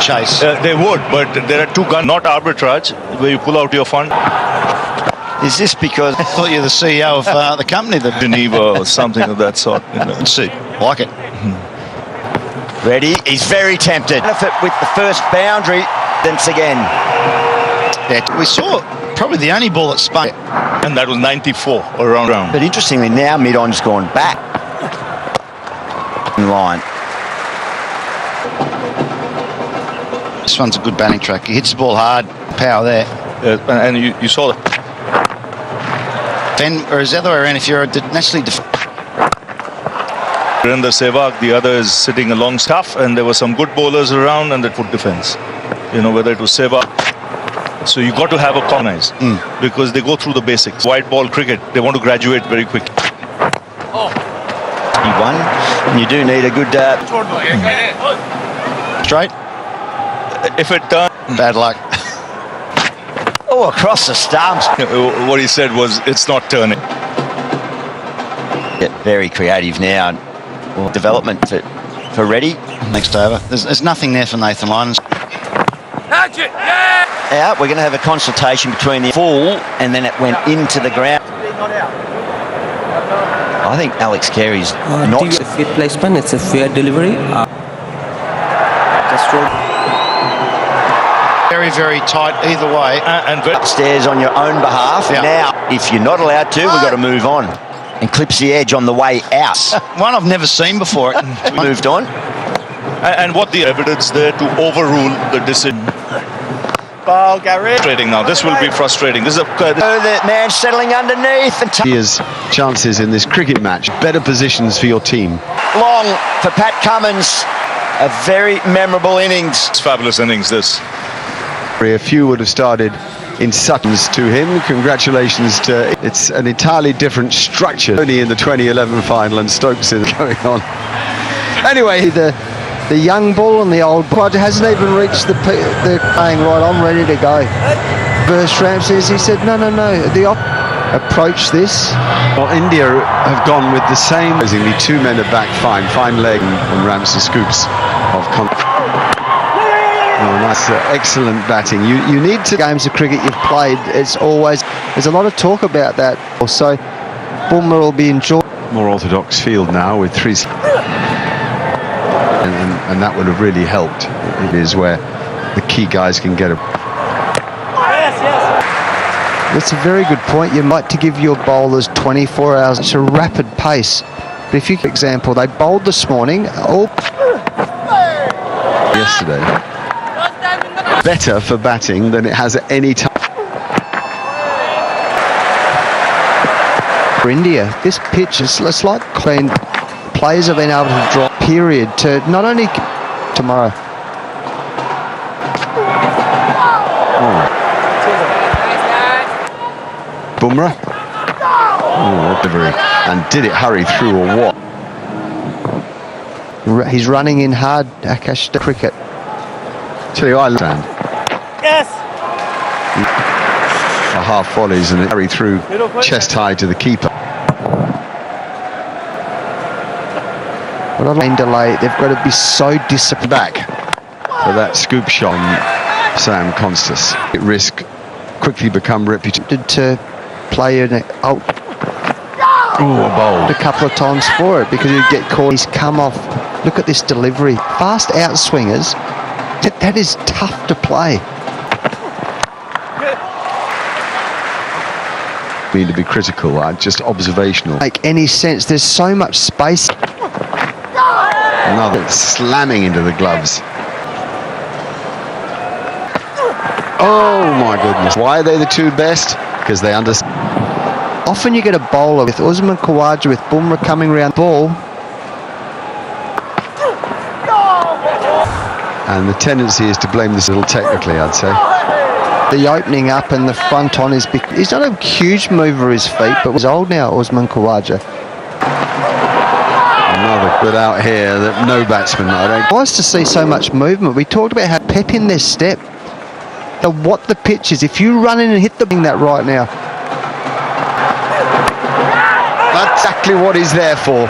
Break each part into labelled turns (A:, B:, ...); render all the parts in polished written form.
A: chase.
B: They would, but there are two guns, not arbitrage, where you pull out your fund.
A: Is this because I thought you're the CEO of the company that
B: Geneva or something of that sort.
A: Let's see. Like it.
C: Ready? He's very tempted. Benefit with the first boundary. Once again.
A: Yeah, we saw probably the only ball that spun.
B: And that was 94 around.
C: But interestingly, now mid-on's gone back. In line.
A: This one's a good batting track. He hits the ball hard. Power there.
B: And you saw that.
A: Or is the other way around if you're a naturally
B: In the Sehwag, the other is sitting along stuff, and there were some good bowlers around, and they put defense. You know, whether it was Sehwag. So you got to have a colonize because they go through the basics. White ball cricket, they want to graduate very quick.
C: You won. And you do need a good
A: straight.
B: If it turns,
A: Bad luck.
C: oh, across the stumps.
B: what he said was, it's not turning.
C: Get very creative now. Well, development for Reddy.
A: Next over. There's nothing there for Nathan Lyon.
C: Out. We're going to have a consultation between the full and then it went into the ground. I think Alex Carey's not
D: a fair placement. It's a fair delivery.
A: Very, very tight either way.
C: And upstairs on your own behalf.
A: Yeah.
C: Now, if you're not allowed to, we've got to move on. And clips the edge on the way out.
A: One I've never seen before.
C: Moved on.
B: And what the evidence there to overrule the decision.
E: Ball, Gary.
B: Frustrating now. This will be frustrating. This is
C: The man settling underneath. And
F: Here's chances in this cricket match. Better positions for your team.
C: long for Pat Cummins. A very memorable innings.
B: It's fabulous innings, this.
F: A few would have started in Suttons to him. Congratulations to... It's an entirely different structure. Only in the 2011 final and Stokes is going on. Anyway, the young bull and the old bull hasn't even reached the playing right. I'm ready to go. Burst Ramses, he said, no. The approach this. Well, India have gone with the same. Amazingly, two men are back fine leg and Ramses scoops of Oh, nice, excellent batting. You need to games of cricket you've played. It's always there's a lot of talk about that. Also, Bumrah will be enjoying more orthodox field now with three, and that would have really helped. It is where the key guys can get a. That's a very good point. You might to give your bowlers 24 hours. It's a rapid pace. But if you, for example, they bowled this morning. Yesterday. Better for batting than it has at any time. For India, this pitch is like clean. Players have been able to drop period to not only tomorrow. Bumrah. Delivery. And did it hurry through or what? He's running in hard, Akash, the cricket. Tell you, I understand.
E: Yes.
F: A half volleys and it hurry through chest high to the keeper. But on lane delay, they've got to be so disciplined back for that scoop shot on Sam Constas. It risk quickly become reputed to play in it. A bowl. A couple of times for it because he'd get caught. He's come off. Look at this delivery. Fast outswingers. That is tough to play. Mean to be critical, just observational. Make any sense? There's so much space. Another slamming into the gloves. Oh my goodness! Why are they the two best? Because they understand. Often you get a bowler with Usman Khawaja with Bumrah coming round the ball. And the tendency is to blame this a little technically, I'd say. The opening up and the front on is big. He's not a huge mover his feet, but he's old now, Usman Khawaja. Another good out here that no batsman, I don't. Nice to see so much movement. We talked about how pep in their step. What the pitch is. If you run in and hit the thing that right now. That's exactly what he's there for.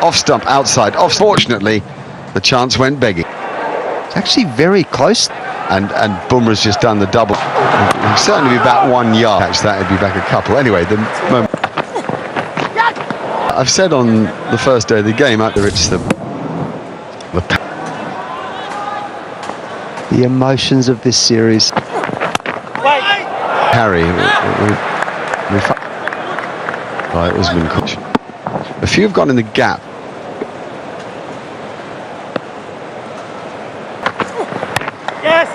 F: Off stump, outside. Off. Fortunately, the chance went begging.
D: Actually very close.
F: And Bumrah's just done the double. It'd certainly be about 1 yard. Catch that, it'd be back a couple. Anyway, the moment. I've said on the first day of the game, it's the
D: emotions of this series.
F: Harry. Right, Usman coach. A few have gone in the gap.
E: Yes.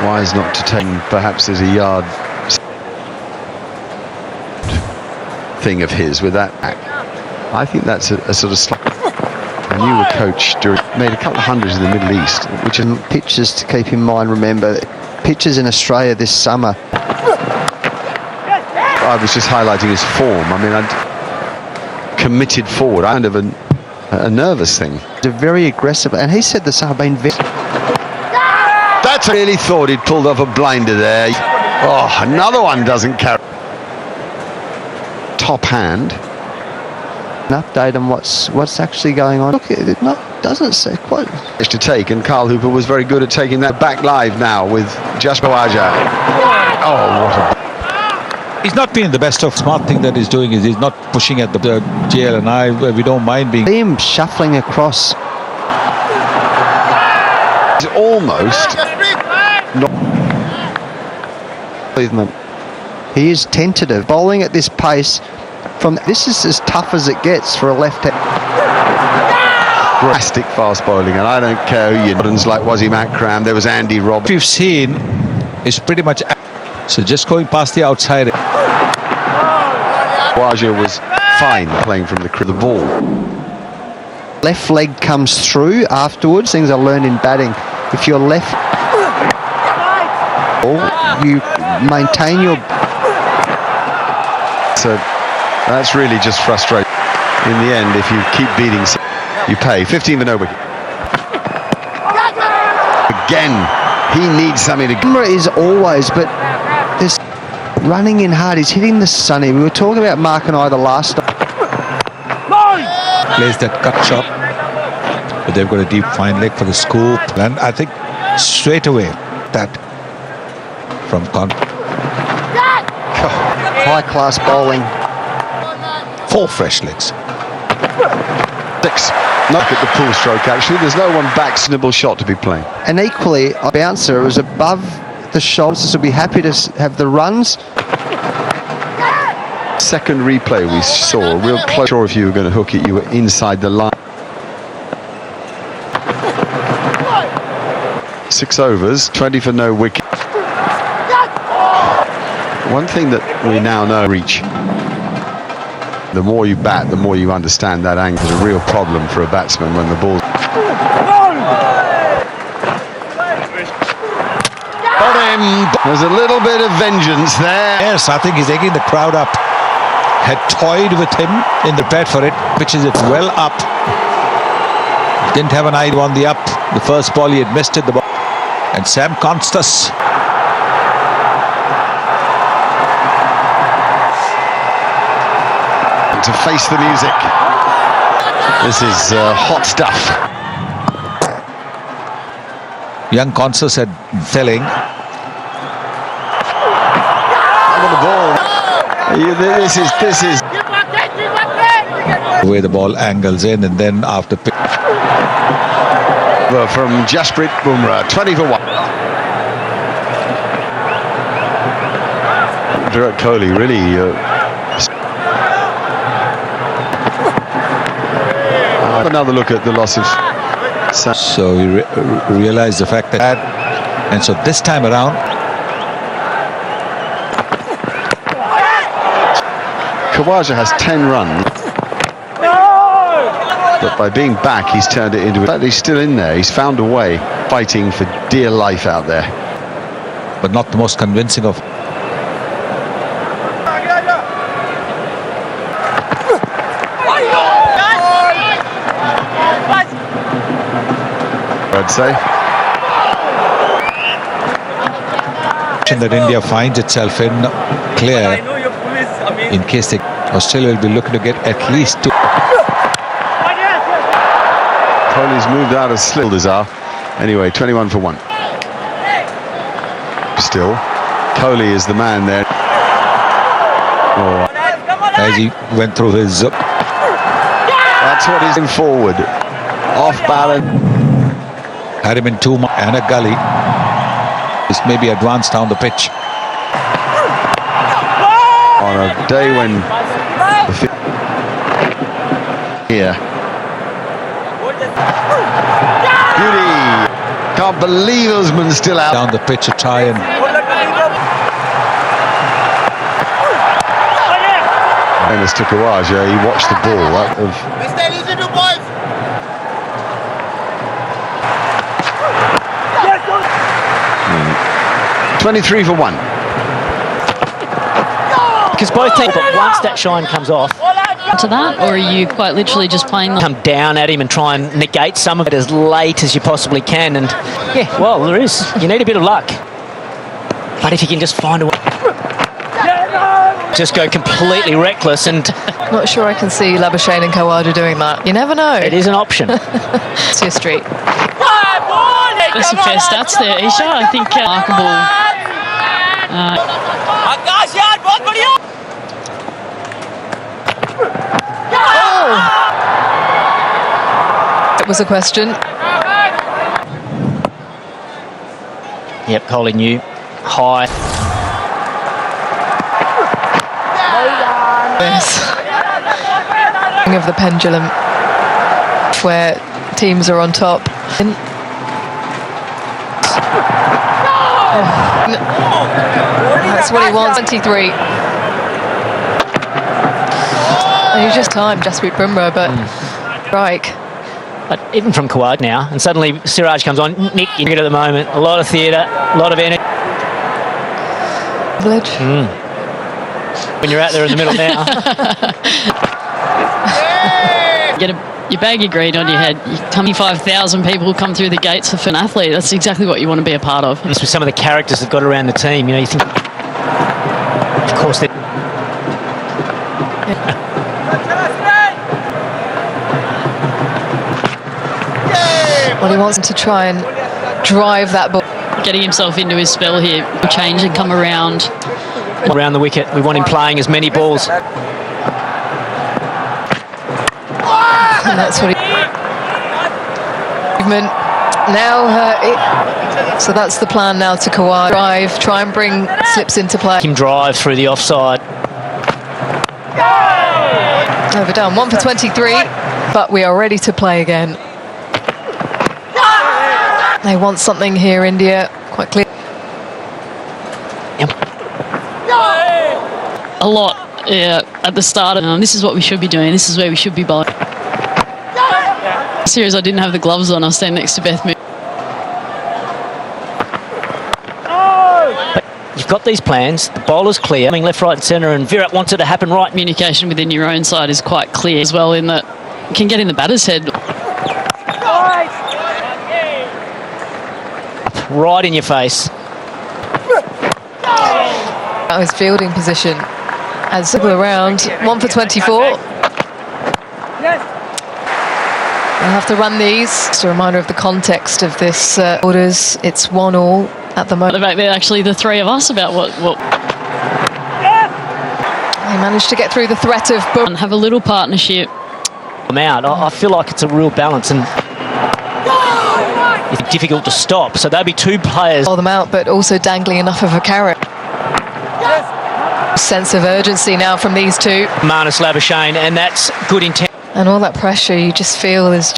F: Wise not to take. Perhaps there's a yard thing of his with that back. I think that's a sort of slight. I knew a coach made a couple of hundreds in the Middle East, which are
D: Pitches to keep in mind, remember, pitches in Australia this summer.
F: I was just highlighting his form. I mean, I'd committed forward. Kind of a nervous thing.
D: They're very aggressive, and he said the summer been very.
F: That's really thought he'd pulled off a blinder there. Oh, another one doesn't carry. Top hand.
D: An update on what's actually going on. Look, it doesn't say quite.
F: To take, and Carl Hooper was very good at taking that back live now with Jasper Waja. Oh, what a.
G: He's not being the best of. Smart thing that he's doing is he's not pushing at the GL, and we don't mind being.
D: Him shuffling across.
F: He's almost not
D: Movement. He is tentative. Bowling at this pace. This is as tough as it gets for a left-hand.
F: drastic fast bowling, and I don't care who you like Wazim Akram. There was Andy Roberts.
G: We've seen is pretty much so just going past the outside.
F: Waja was fine playing from the ball.
D: Left leg comes through afterwards. Things are learned in batting. If you're left, you maintain your.
F: So that's really just frustrating. In the end, if you keep beating, you pay. 15 for no wicket. Again, he needs something to.
D: Camera is always, but there's running in hard. He's hitting the sunny. We were talking about Mark and I the last.
G: Plays that cut shot, but they've got a deep fine leg for the scoop, and I think straight away that from
D: high class bowling.
G: 4 fresh legs.
F: 6. Look at the pull stroke. Actually, there's no one back. Snibble shot to be playing.
D: And equally, a bouncer was above the shoulders. Will be happy to have the runs.
F: Second replay we saw, real close. Sure, if you were going to hook it, you were inside the line. 6 overs, 20 for no wicket. One thing that we now know, reach. The more you bat, the more you understand that angle is a real problem for a batsman when the ball. Got him. There's a little bit of vengeance there.
G: Yes, I think he's egging the crowd up. Had toyed with him in the bat for it, pitches it well up. Didn't have an eye on the up. The first ball he had missed it. The ball. And Sam Constas.
F: To face the music. This is hot stuff.
G: Young Constas had telling.
F: On the ball. This is.
G: The way the ball angles in, and then after.
F: From Jasprit Bumrah, 20 for 1. Virat Kohli really. Another look at the loss of.
G: So we realized the fact that, and so this time around,
F: Khawaja has 10 runs, but by being back, he's turned it into. In fact, he's still in there. He's found a way, fighting for dear life out there,
G: but not the most convincing of.
F: I'd say.
G: That India finds itself in clear in case Australia will be looking to get at least 2.
F: Kohli's moved out of slilders are. Anyway, 21 for 1. Still, Kohli is the man there. Oh,
G: As he went through his...
F: that's what he's in forward. Off balance.
G: had him in two and a gully. This may be advanced down the pitch.
F: On a day when here. Beauty. Can't believe Usman's still out.
G: Down the pitch to try and...
F: Fairness to Kawaja, he watched the ball out of... 23 for 1.
H: Because both teams, but once that shine comes off,
I: to that, or are you quite literally just playing
H: come down at him and try and negate some of it as late as you possibly can? And yeah, well, there is. You need a bit of luck. But if you can just find a way, just go completely reckless, and
J: Not sure I can see Labuschagne and Khawaja doing that. You never know.
H: it is an option.
J: It's your street.
I: There's some fair stats there, Isha. I think remarkable.
J: It was a question.
H: Yep, Kohli knew. High.
J: Yes. Of the pendulum, where teams are on top. That's what he wants. 23. And he's just timed Jasprit Bumrah, but strike.
H: But even from Kuwait now, and suddenly Siraj comes on. Nick, you get at the moment. A lot of theatre, a lot of energy.
J: Village.
H: When you're out there in the middle now.
I: You bag your green on your head. 25,000 people come through the gates for an athlete. That's exactly what you want to be a part of.
H: This was some of the characters that got around the team. You know, you think, of course, they.
J: Well, he wants to try and drive that ball.
I: Getting himself into his spell here, change and come around.
H: Around the wicket, we want him playing as many balls.
J: And that's what he... Movement. Now, so that's the plan now to Kawhi. Drive, try and bring slips into play.
H: Him drive through the offside.
J: Overdone. 1 for 23, but we are ready to play again. They want something here, India. Quite clear.
I: A lot at the start. This is what we should be doing. This is where we should be bowling. Serious, I didn't have the gloves on. I was standing next to Beth.
H: But you've got these plans. The bowler's clear. Coming left, right and centre, and Virat wants it to happen right.
I: Communication within your own side is quite clear as well, in that you can get in the batter's head.
H: Right in your face.
J: That was fielding position. As circle around, 1 for 24. We'll have to run these. Just a reminder of the context of this orders. It's 1-1 at the moment.
I: The fact that actually the three of us about what
J: They managed to get through the threat of boom.
I: and have a little partnership.
H: I'm out. I feel like it's a real balance, and it's difficult to stop. So there'll be two players.
J: Them out, but also dangling enough of a carrot. Sense of urgency now from these two.
H: Marnus Labuschagne, and that's good intent.
J: And all that pressure you just feel is...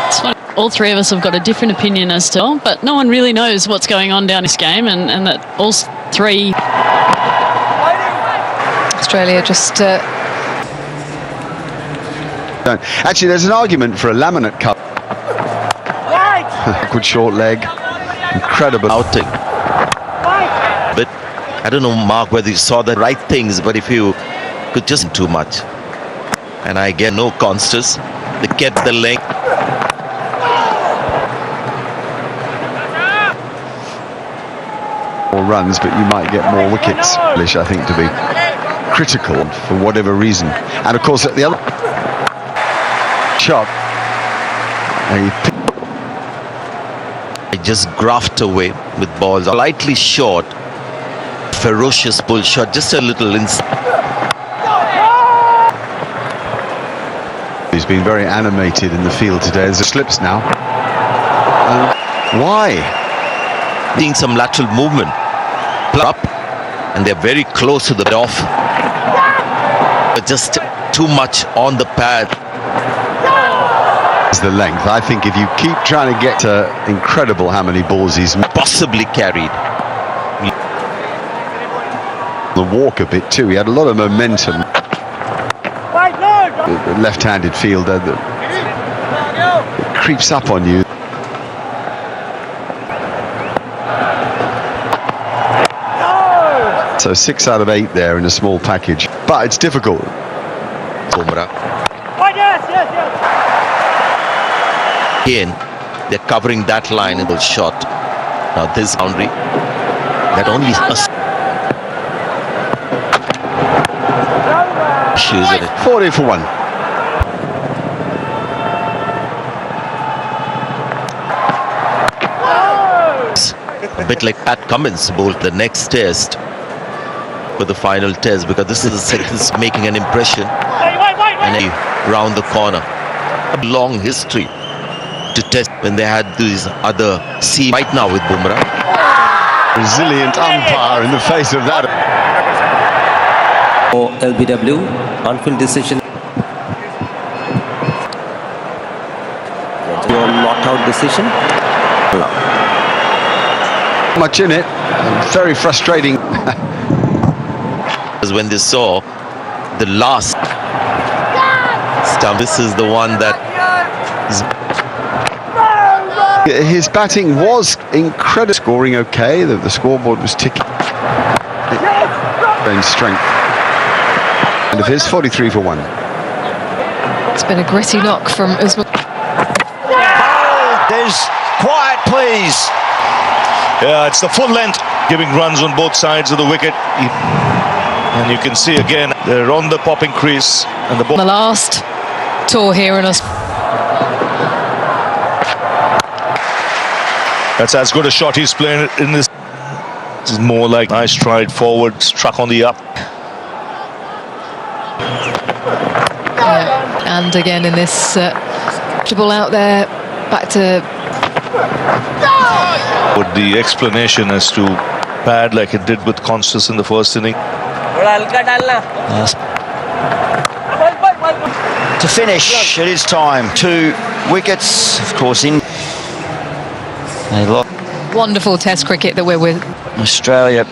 I: It's funny. All three of us have got a different opinion as to, but no one really knows what's going on down this game, and that all three...
J: Australia just...
F: Actually, there's an argument for a laminate cup. Good short leg. Incredible
K: outing. But I don't know, Mark, whether you saw the right things, but if you could just too much. And I get no constants. They get the length.
F: More runs, but you might get more wickets. I think to be critical for whatever reason. And of course, at the other... shot.
K: He just graft away with balls slightly short. Ferocious pull shot, just a little
F: He's been very animated in the field today. There's slips now. Why?
K: seeing some lateral movement. Up, and they're very close to the off. But just too much on the pad.
F: Is the length. I think if you keep trying to get to incredible how many balls he's
K: possibly carried.
F: The walk a bit too. He had a lot of momentum. The left-handed fielder that creeps up on you. So 6 out of 8 there in a small package, but it's difficult.
K: Bumrah. Again, they're covering that line in the shot. Now this boundary that only issues in it.
F: 40 for 1.
K: A bit like Pat Cummins bowled the next test for the final test, because this is making an impression and round the corner. A long history to test when they had these other seams. Right now with Bumrah.
F: Resilient umpire in the face of that.
L: Or LBW, on-field decision. Your not-out decision.
F: Much in it, and very frustrating.
K: When they saw the last stump, this is the one that
F: his batting was incredible. Scoring okay, the scoreboard was ticking. In strength. And of his 43 for 1.
J: It's been a gritty knock from Usman.
C: There's quiet, please.
B: Yeah, it's the full length, giving runs on both sides of the wicket. And you can see again, they're on the popping crease. And the ball.
J: The last tour here in us.
B: That's as good a shot he's playing in this. This is more like nice stride forward, struck on the up.
J: And again in this ball out there, back to...
B: With the explanation as to pad like it did with Constance in the first inning.
C: To finish, it is time. 2 wickets, of course, in
J: Wonderful test cricket that we're with.
C: Australia